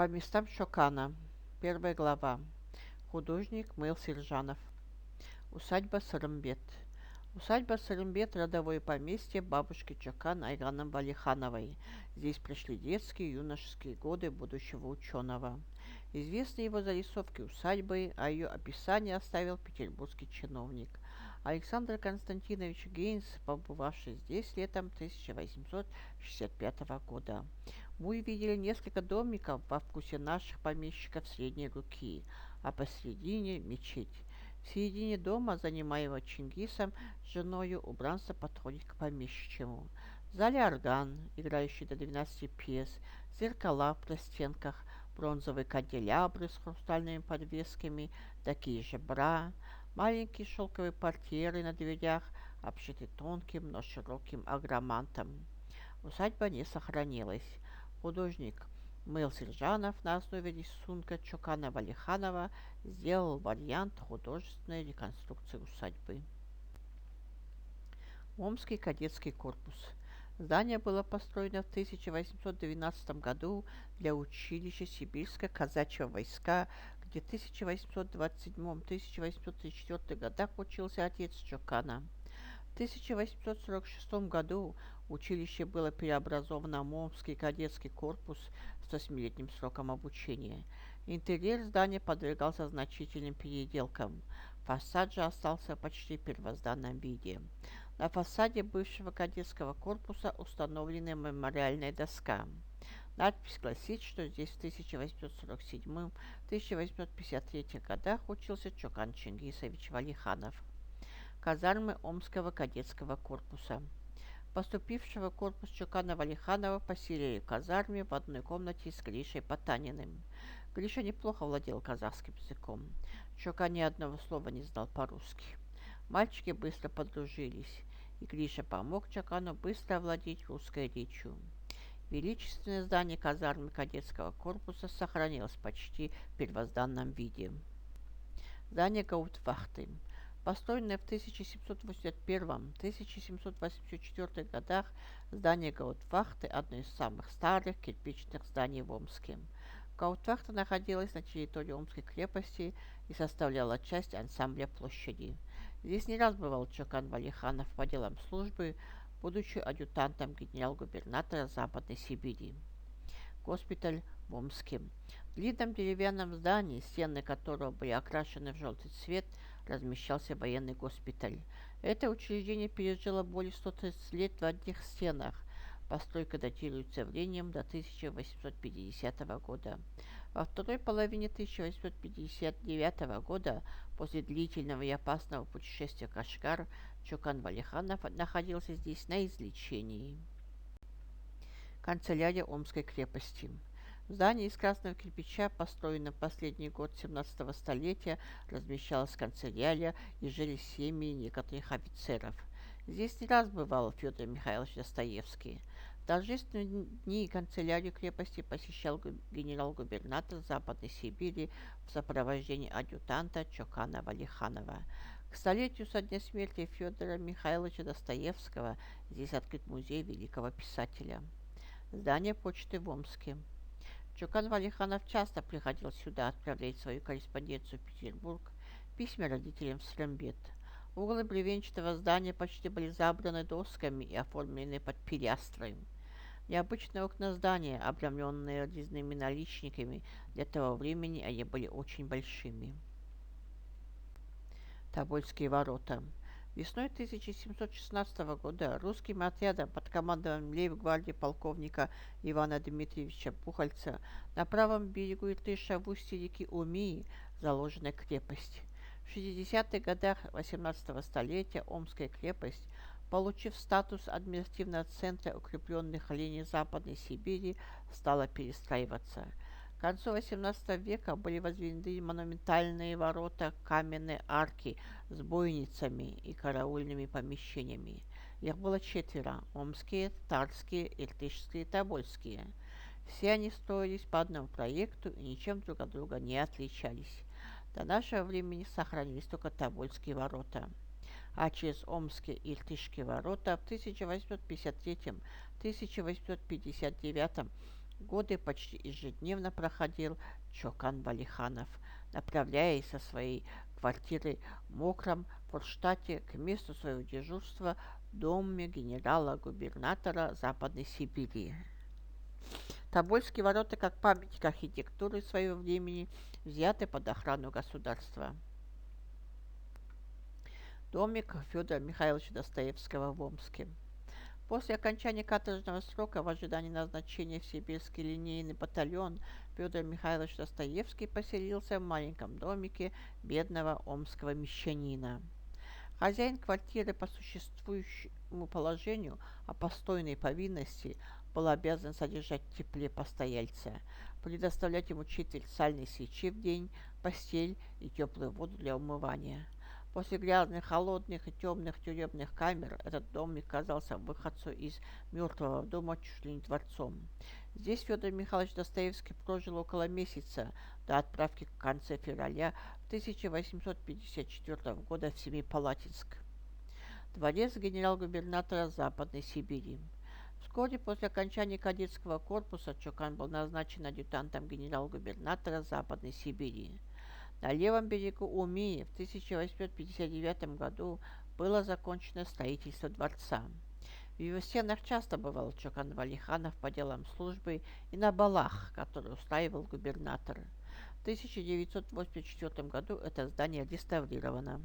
По местам Шокана. Первая глава. Художник Мэл Сержанов. Усадьба Сырымбет. Усадьба Сырымбет – родовое поместье бабушки Чокан Айганы Валихановой. Здесь прошли детские и юношеские годы будущего ученого. Известны его зарисовки усадьбы, а ее описание оставил петербургский чиновник Александр Константинович Гейнс, побывавший здесь летом 1865 года. Мы увидели несколько домиков во вкусе наших помещиков средней руки, а посередине – мечеть. В середине дома, занимаемого Чингисом, с женою убранство подходит к помещичьему. В зале орган, играющий до 12 пьес, зеркала в простенках, бронзовые канделябры с хрустальными подвесками, такие же бра, маленькие шелковые портьеры на дверях, обшиты тонким, но широким агромантом. Усадьба не сохранилась. Художник Мэл Сержанов на основе рисунка Чокана Валиханова сделал вариант художественной реконструкции усадьбы. Омский кадетский корпус. Здание было построено в 1812 году для училища Сибирско-казачьего войска, где в 1827-1834 годах учился отец Чокана. В 1846 году училище было преобразовано в Омский кадетский корпус с 8-летним сроком обучения. Интерьер здания подвергался значительным переделкам. Фасад же остался почти в первозданном виде. На фасаде бывшего кадетского корпуса установлена мемориальная доска. Надпись гласит, что здесь в 1847-1853 годах учился Чокан Чингисович Валиханов. Казармы Омского кадетского корпуса. Поступившего в корпус Чокана Валиханова поселили в казарме в одной комнате с Гришей Потаниным. Гриша неплохо владел казахским языком. Чокан ни одного слова не знал по-русски. Мальчики быстро подружились, и Гриша помог Чокану быстро овладеть русской речью. Величественное здание казармы кадетского корпуса сохранилось почти в первозданном виде. Здание гауптвахты. Построенное в 1781-1784 годах, здание гауптвахты – одно из самых старых кирпичных зданий в Омске. Гауптвахта находилась на территории Омской крепости и составляла часть ансамбля площади. Здесь не раз бывал Чокан Валиханов по делам службы, будучи адъютантом генерал-губернатора Западной Сибири. Госпиталь в Омске. В длинном деревянном здании, стены которого были окрашены в желтый цвет, размещался военный госпиталь. Это учреждение пережило более 130 лет в одних стенах. Постройка датируется временем до 1850 года. Во второй половине 1859 года, после длительного и опасного путешествия в Кашгар, Чокан Валиханов находился здесь на излечении. Канцелярия Омской крепости. Здание из красного кирпича, построенное в последний год 17 столетия, размещалась канцелярия и жили семьи некоторых офицеров. Здесь не раз бывал Федор Михайлович Достоевский. В торжественные дни канцелярию крепости посещал генерал-губернатор Западной Сибири в сопровождении адъютанта Чокана Валиханова. К столетию со дня смерти Федора Михайловича Достоевского здесь открыт музей великого писателя. Здание почты в Омске. Чокан Валиханов часто приходил сюда отправлять свою корреспонденцию в Петербург, письма родителям в Сырымбет. Углы бревенчатого здания почти были забраны досками и оформлены под пилястрой. Необычные окна здания, обрамленные резными наличниками, для того времени они были очень большими. Тобольские ворота. Весной 1716 года русским отрядом под командованием лейб-гвардии полковника Ивана Дмитриевича Пухальца на правом берегу Иртыша в устье реки Умии заложена крепость. В 60-х годах 18 столетия Омская крепость, получив статус административного центра укрепленных линий Западной Сибири, стала перестраиваться. К концу XVIII века были возведены монументальные ворота, каменные арки с бойницами и караульными помещениями. Их было 4 – омские, татарские, иртышские и тобольские. Все они строились по одному проекту и ничем друг от друга не отличались. До нашего времени сохранились только Тобольские ворота. А через Омские и Иртышские ворота в 1853-1859 годы почти ежедневно проходил Чокан Валиханов, направляясь со своей квартиры в мокром Форштадте к месту своего дежурства в доме генерала-губернатора Западной Сибири. Тобольские ворота, как памятник архитектуры своего времени, взяты под охрану государства. Домик Федора Михайловича Достоевского в Омске. После окончания каторжного срока в ожидании назначения в сибирский линейный батальон Федор Михайлович Достоевский поселился в маленьком домике бедного омского мещанина. Хозяин квартиры по существующему положению о постойной повинности был обязан содержать в тепле постояльца, предоставлять ему четверть сальной свечи в день, постель и теплую воду для умывания. После грязных, холодных и темных тюремных камер этот домик казался выходцу из мертвого дома чуть ли не дворцом. Здесь Федор Михайлович Достоевский прожил около месяца до отправки в конце февраля 1854 года в Семипалатинск, дворец генерал-губернатора Западной Сибири. Вскоре после окончания кадетского корпуса Чокан был назначен адъютантом генерал-губернатора Западной Сибири. На левом берегу Умии в 1859 году было закончено строительство дворца. В его стенах часто бывал Чокан Валиханов по делам службы и на балах, которые устраивал губернатор. В 1984 году это здание реставрировано.